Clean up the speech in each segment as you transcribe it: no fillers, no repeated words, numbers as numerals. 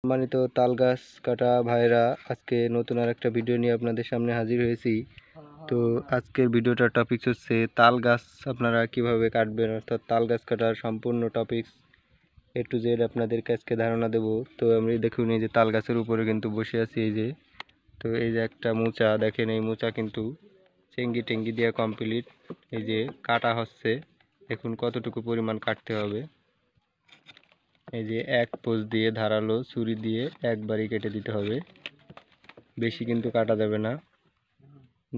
সম্মানিত তাল গাছ কাটা ভাইরা, আজকে নতুন আর একটা ভিডিও নিয়ে আপনাদের সামনে হাজির হয়েছি। তো আজকের ভিডিওটার টপিকস হচ্ছে তাল গাছ আপনারা কিভাবে কাটবেন, অর্থাৎ তাল গাছ কাটার সম্পূর্ণ টপিকস A to Z আপনাদেরকে আজকে ধারণা দেব। তো আমি দেখুন, এই যে তাল গাছের উপরে কিন্তু বসে আছি, এই যে তো এই যে একটা মোচা দেখেন, এই মোচা কিন্তু চেঙ্গি টেঙ্গি দিয়ে কমপ্লিট, এই যে কাটা হচ্ছে। দেখুন কতটুকু পরিমাণ কাটতে হবে। এই যে এক পোজ দিয়ে ধারালো ছুরি দিয়ে একবারই কেটে দিতে হবে, বেশি কিন্তু কাটা যাবে না।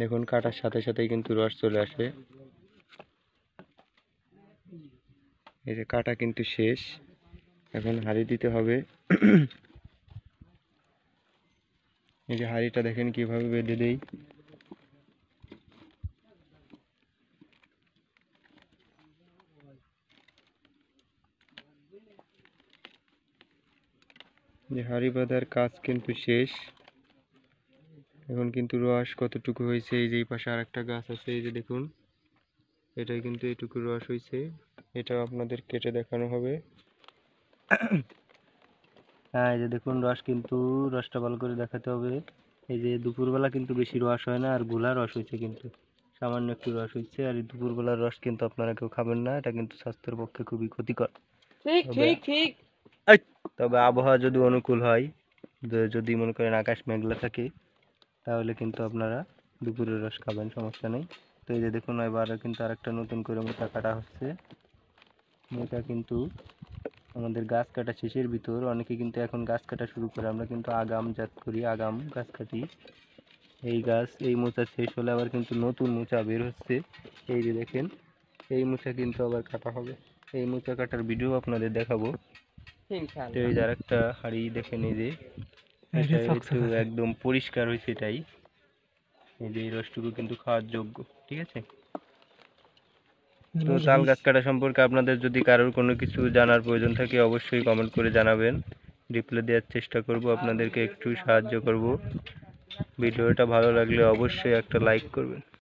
দেখুন কাটার সাথে সাথেই কিন্তু রস চলে আসে। এই যে কাটা কিন্তু শেষ, এখন হাঁড়ি দিতে হবে। এই যে হাঁড়িটা দেখেন কিভাবে বেঁধে দেই। যে হাঁড়ি বাঁধার কাজ কিন্তু শেষ। এখন কিন্তু রস কতটুকু হয়েছে, এই যে এই পাশে আর একটা গাছ আছে, এই যে দেখুন এটাই কিন্তু এইটুকু রস হয়েছে, এটাও আপনাদের কেটে দেখানো হবে। হ্যাঁ, এই যে দেখুন রস, কিন্তু রসটা ভালো করে দেখাতে হবে। এই যে দুপুরবেলা কিন্তু বেশি রস হয় না, আর গোলা রস হয়েছে, কিন্তু সামান্য একটু রস হয়েছে। আর এই দুপুরবেলার রস কিন্তু আপনারা কেউ খাবেন না, এটা কিন্তু স্বাস্থ্যের পক্ষে খুবই ক্ষতিকর। তবে আবহাওয়া যদি অনুকূল হয়, যদি মনে করেন আকাশ মেঘলা থাকে, তাহলে কিন্তু আপনারা দুপুরের রস খাবেন, সমস্যা নেই। তো এই যে দেখুন এবার কিন্তু আরেকটা নতুন করে মোটা কাটা হচ্ছে। মোটা কিন্তু আমাদের গাছ কাটা শেষের ভিতর, অনেকে কিন্তু এখন গাছ কাটা শুরু করে, আমরা কিন্তু আগাম জাত করি, আগাম গাছ কাটি। এই গাছ, এই মোচা শেষ হলে আবার কিন্তু নতুন মোচা বের হচ্ছে। এই যে দেখেন, এই মোচা কিন্তু আবার কাটা হবে। এই মোচা কাটার ভিডিও আপনাদের দেখাবো। তো এই যে আরেকটা হাঁড়ি দেখেন, এই যে এটা একটু একদম পরিষ্কার হয়েছে, এটাই এই যে এই রসটুকু কিন্তু খাওয়ার যোগ্য, ঠিক আছে। তো তাল গাছ কাটা সম্পর্কে আপনাদের যদি কারোর কোনো কিছু জানার প্রয়োজন থাকে, অবশ্যই কমেন্ট করে জানাবেন, রিপ্লাই দেওয়ার চেষ্টা করব, আপনাদেরকে একটু সাহায্য করব। ভিডিওটা ভালো লাগলে অবশ্যই একটা লাইক করবেন।